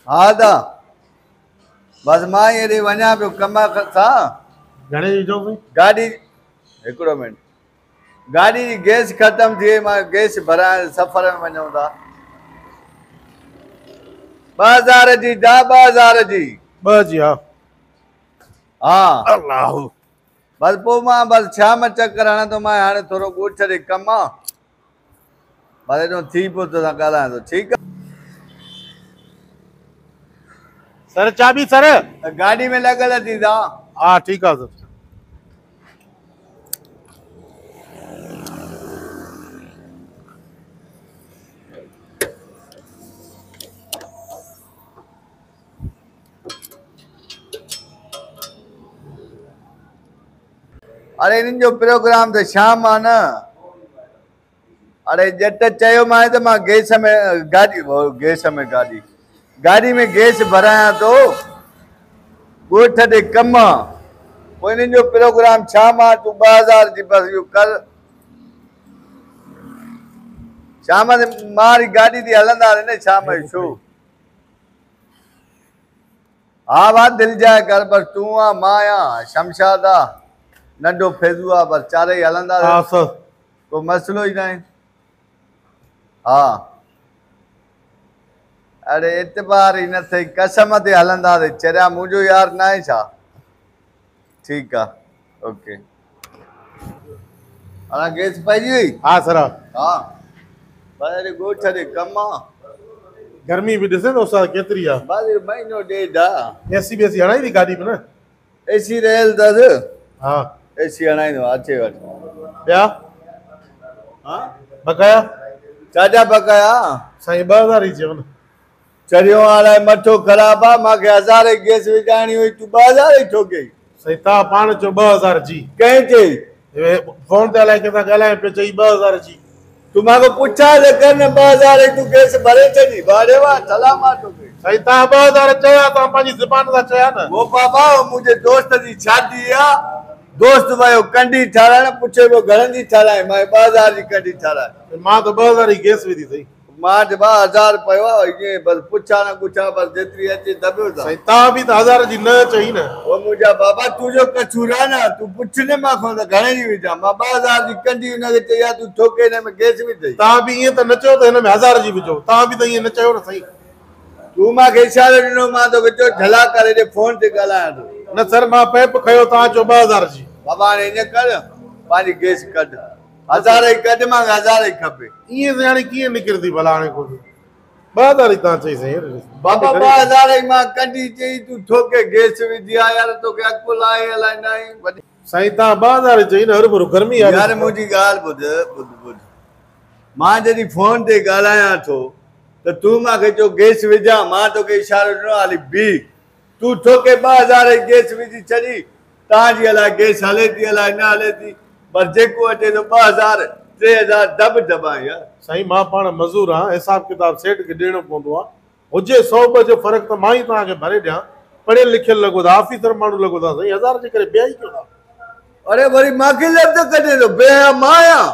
हाँ दा बस मां हेॾे वञा पियो कम सां। घणे जी जो भाई गाड़ी हिकिड़ो मिनट गाड़ी जी गैस ख़त्म थिए मां गैस भराइण सफ़र में वञूं था। 2000 जी दा 2000 जी। 2 जी हाँ हाँ अल्लाह बस पोइ मां बस शाम चक्कर हणां थो मां हाणे थोरो ॻोठ ॾे कमु आहे बस हेॾो थी पियो तोसां ॻाल्हायां थो ठीकु सर चाबी सर आहे गाड़ी में लॻल थी दा। हाँ ठीक है सर अरे इन्हनि जो प्रोग्राम त शाम आहे न। अरे जट चयोमांइ त मां गैस में गाड़ी में गैस भरायां थो ॻोठ ॾे कमु आहे पोइ इन्हनि जो प्रोग्राम शाम आहे तूं 2000 जी बस इहो कर शाम ते मां वरी गाॾी ते हलंदासीं न शाम जो छो हा भाउ दिलि जाए कर बस तूं आहे मां आहियां शमशाद आहे नंढो फैज़ू आहे बस चारई हाँ हलंदासीं सर कोई मसइलो ई न आहे। हा अरे एतबार ई न अथई कसम ते हलंदासीं चरिया मुंहिंजो यार न आहे छा। ठीकु आहे ओके हाणे गैस पइजी वई। हाँ सर हा बस अरे ॻोठ ॾे कमु आहे गर्मी भी ॾिसे तो सर केतरी है बस महीनो ॾेढ आहे एसी बेसी हणाई थी गाड़ी में न एसी रहियल अथसि हाँ एसी हणाईंदो अचे वटि ॿिया हा बकाया छाजा बकाया साईं 2000 ही चयो न चरियो हाणे मथो ख़राबु आहे मूंखे 1000 जी गैस विझाइणी हुई तूं 2000 जी छो कई साईं तव्हां पाण चयो 2000 जी कंहिं चई फोन ते अलाए कंहिंसां ॻाल्हाए पियो चई 2000 जी तूं मूंखे पुछा त कर न 2000 जी तूं गैस भरे छॾी बाड़े वाह सलाम आहे तोखे साईं तव्हां 2000 चया तव्हां पंहिंजी ज़ुबान सां चया न वो बाबा मुंहिंजे दोस्त जी शादी आहे दोस्त वियो कंडी ठाराइण पुछे पियो घणनि जी ठाराए मां 2000 जी कंडी ठाराए मां त 2000 जी गैस विधी सही मां 2000 पियो आहे ईअं बस पुछा न पुछा बस जेतिरी अचे दॿियो था साईं तव्हां बि त 1000 जी न चई न वो मुंहिंजा बाबा तुंहिंजो कसूर आहे न तूं पुछ न मांखां त घणे जी विझां मां 2000 जी कंडी हुनखे चई आहे तूं ठोके हिन में गैस विझई तव्हां बि ईअं त न चयो त हिन में 1000 जी विझो तव्हां बि त ईअं न चयो न सही तूं मूंखे इशारो ॾिनो मां तोखे चयो झला करे ॾे फोन ते ॻाल्हायां थो न सर मां पैप खयो तव्हां चयो 2000 जी बाबा हाणे ईअं कर पंहिंजी गैस कढ 1000 जी कढ मूंखे 1000 जी खपे ईअं त हाणे कीअं निकिरंदी भला हाणे को 2000 जी तव्हां चई सही बाबा 2000 जी मां कंडी चई तूं ठोके गैस विझी आहे यार तोखे अकुल आहे अलाए न आहे साईं तव्हां 2000 जी चई न हर भरू गर्मी आहे यार मुंहिंजी ॻाल्हि ॿुध मां जॾहिं फोन ते ॻाल्हायां थो त तूं मूंखे चयो गैस विझां मां तोखे इशारो ॾिनो हाली बी तूं ठोके 2000 जी गैस विझी छॾी तव्हांजी अलाए गैस हले थी अलाए न हले थी बस जेको अचे थो 2000 3000 दॿ यार साईं मां पाण मज़ूर आहियां हिसाब किताब सेठ खे ॾियणो पवंदो आहे हुजे 100 ॿ जो फ़र्क़ु त मां ई तव्हांखे भरे ॾियां पढ़ियल लिखियल लॻो था ऑफिसर माण्हू लॻो था साईं 1000 जे करे ॿिया ई कयो था अरे वरी मूंखे लफ़्ज़ कढे थो बेहा मां आहियां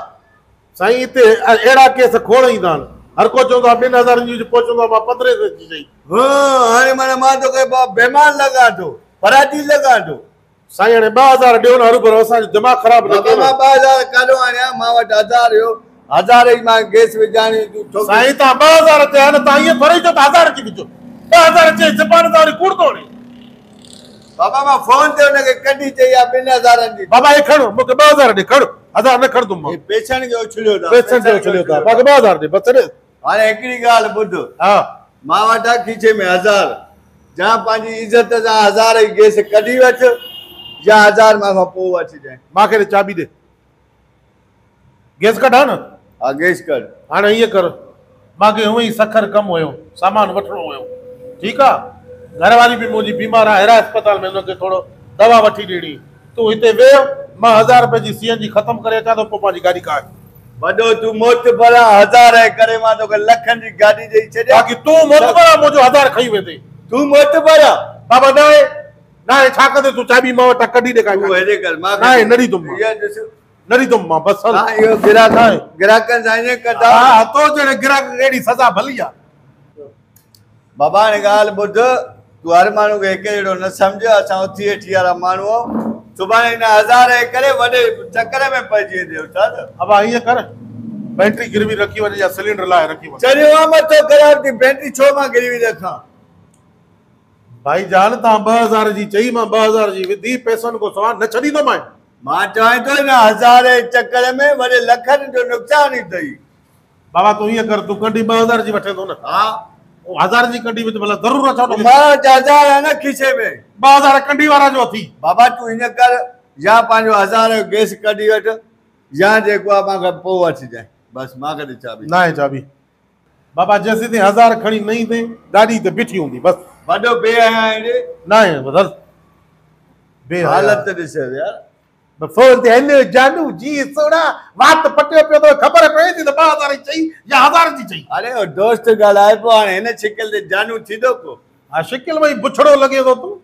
साईं हिते अहिड़ा केस खोड़ ईंदा आहिनि हर को चवंदो आहे 2000 जी पोइ चवंदो आहे मां 15 जी चई हाणे माना मां तोखे बेमान लॻां थो फराटी लॻां थो साईं हाणे 2000 ॾियो न हर भरो असांजो दिमाग़ ख़राबु न कयो मां 2000 काॾो आणियां मां वटि 1000 हुयो 1000 जी मां गैस विझाणी तूं साईं तव्हां 2000 चया न तव्हां ईअं थोरी चओ त 1000 जी विझो 2000 चई ज़बान सां वरी कूड़ थो हणे बाबा मां फोन ते हुनखे कढी चई आहे 2000 जी बाबा हे खणो मूंखे 2000 ॾे खणो 1000 न खणंदुमि मां पेशण खे उछलियो था पेसनि जो उछलियो था मूंखे 2000 ॾे बसि ॾे हाणे हिकिड़ी ॻाल्हि ॿुध हा मां वटि आहे खीचे में 1000 जा पंहिंजी इज़त सां 1000 जी गैस कढी वठ या 1000 मां पोइ वठी ॾे मूंखे ॾे चाबी ॾे गैस कढा न हा गैस कढ हाणे ईअं कर मूंखे हूअं ई सखर कमु हुयो सामान वठिणो हुयो ठीकु आहे घरवारी बि मुंहिंजी बीमार आहे अहिड़ा अस्पताल में हुनखे थोरो दवा वठी ॾियणी तूं हिते वेह मां 1000 रुपए जी CNG ख़तमु करे अचां थो पोइ पंहिंजी गाॾी काढ वॾो तूं मोतबर 1000 जे करे मां तोखे लखनि जी गाॾी ॾेई छॾियां बाक़ी तूं मोतबर आहे मुंहिंजो 1000 खई वेंदे तूं मोतबर बाबा न आहे छा कंदे तूं चाबी मां वटां कढी ॾे तूं हेॾे कर मां न आहे न ॾींदुमि इहा ॾिस न ॾींदुमि मां बसि हा इहो ग्राहकनि सां ईअं कंदा हा तो जहिड़े ग्राहक अहिड़ी सज़ा भली आहे बाबा ने ॻाल्हि ॿुध, तूं हर माण्हू खे हिकु जहिड़ो न सम्झ। असां उथी वेठी वारा माण्हू आहियूं। सुभाणे हिन 1000 जे करे वॾे चकर में पइजी वेंदे उस्ताद। अब ईअं कर, बैटरी गिरवी रखी वञे या सिलेंडर लाइ रखी वञे। चरियो आहे मथो ख़राब थी, बैटरी छो मां गिरवी रखां? भाई जान तव्हां 2000 जी चई, मां 2000 जी विधी, पैसनि को सवाल न छॾींदो मां चवां थो हिन 1000 जे चकर में वॾे लखनि जो नुक़सान ई अथई। बाबा तूं ईअं कर, तूं कॾहिं 2000 जी वठे थो न, हा 1000 जी कॾहिं विझ, भला ज़रूरत छा न। मां 1000 आहे न खीसे में। 2000 कंडी वारा जो थी। बाबा तूं हीअं कर, या पंहिंजो 1000 जो गैस कढी वठ, या जेको आहे मूंखे पोइ वठिजांइ। बसि मूंखे ॾे चाबी। न आहे चाबी बाबा, जेसीं ताईं 1000 खणी न ईंदे गाॾी ते बीठी हूंदी बसि। वॾो बेहया हेॾे न आहे बदल हालत ॾिस यार। फोन ते हिन जानू जी सोड़ा वात पटियो पियो तो ख़बर पए थी त 2000 जी चई या 1000 जी चई। अरे ओ दोस्त ॻाल्हाए पियो, हाणे हिन शिकिल ते जानू थींदो को? हा शिकिल में बुछड़ो लॻे थो तूं।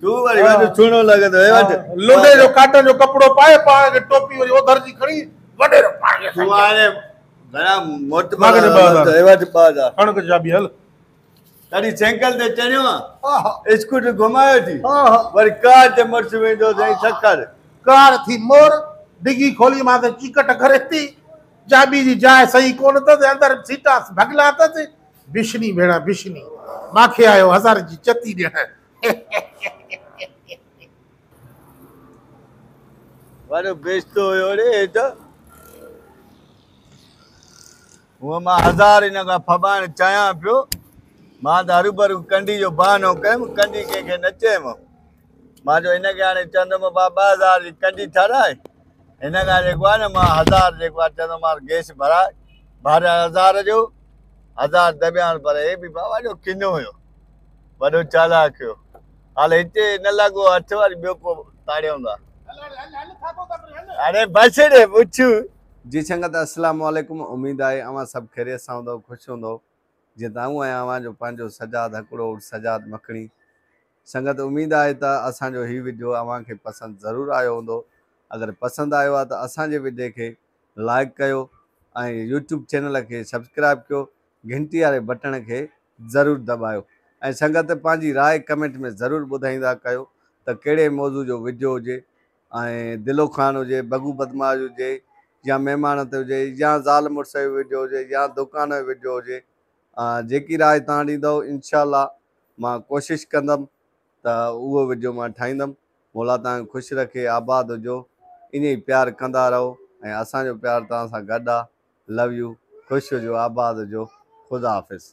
तूं वरी वॾो छुणो लॻे थो। हे वठ लुंडे जो काटन जो कपिड़ो पाए के टोपी वरी ओधर जी खणी वॾे रो पाए। तूं हाणे घणा मोट मांखे ॾे 2000। हे वठ 2000 खण के चाबी हल। कॾहिं साइकिल ते चढ़ियो आहे, स्कूटर घुमायो थी, हा वरी कार ते मुड़ुस वेंदो साईं सखर। कार थी मोर डिगी खोली मां त चिकट करे थी, चाबी जी जाइ सही कोन अथसि, अंदर सीटा भगला अथसि। बिशनी भेणा बिशनी, मांखे आयो 1000 जी चती ॾियण। वॾो बेचतो हुयो रे हे त। हूअं मां 1000 हिन खां फबाइण चाहियां पियो। मां त हरू भरू कंडी जो बहानो कयुमि, कंडी कंहिंखे न चयुमि। मां जो हिनखे हाणे चवंदुमि बाबा 2000 जी कंडी ठाराए, हिन खां जेको आहे न मां 1000 जेको आहे चवंदोमांसि गैस भराए, भाड़ा 1000 जो 1000 दॿियां। पर हे बि बाबा जो किनो हुयो, वॾो चालाक हुयो। हाल हिते न लॻो हथ, वरी ॿियो को ताड़ियूं था। अरे बस रे पुछ जी। संगत अस्सलाम वालेकुम, उम्मीद आहे अवां सभु ख़ैरियत सां हूंदव, ख़ुशि हूंदव जीअं त आऊं आहियां। अवां जो पंहिंजो सजाद हकिड़ो सजाद मखणी। संगत उम्मीद आहे त असांजो हीउ वीडियो अवां खे पसंदि ज़रूरु आयो हूंदो। अगरि पसंदि आयो आहे त असांजे वीडियो खे लाइक कयो ऐं यूट्यूब चैनल खे सब्सक्राइब कयो, घंटी वारे बटण खे ज़रूरु दॿायो। ऐं संगत पंहिंजी राय कमेंट में ज़रूरु ॿुधाईंदा कयो त कहिड़े मौज़ू जो वीडियो हुजे, ऐं दिलो ख़ान हुजे, बगू बदमाश हुजे, या महिमान ते हुजे, या ज़ाल मुड़ुस जो वीडियो हुजे, या दुकान जो वीडियो हुजे। जेकी राय तव्हां ॾींदव इनशाला मां कोशिशि कंदुमि त उहो वीडियो मां ठाहींदुमि। मौला तव्हां ख़ुशि रखे, आबाद हुजो, ईअं ई प्यारु कंदा रहो ऐं असांजो प्यारु तव्हां सां गॾु आहे। लव यू, ख़ुशि हुजो, आबाद हुजो, ख़ुदा हाफ़िज़।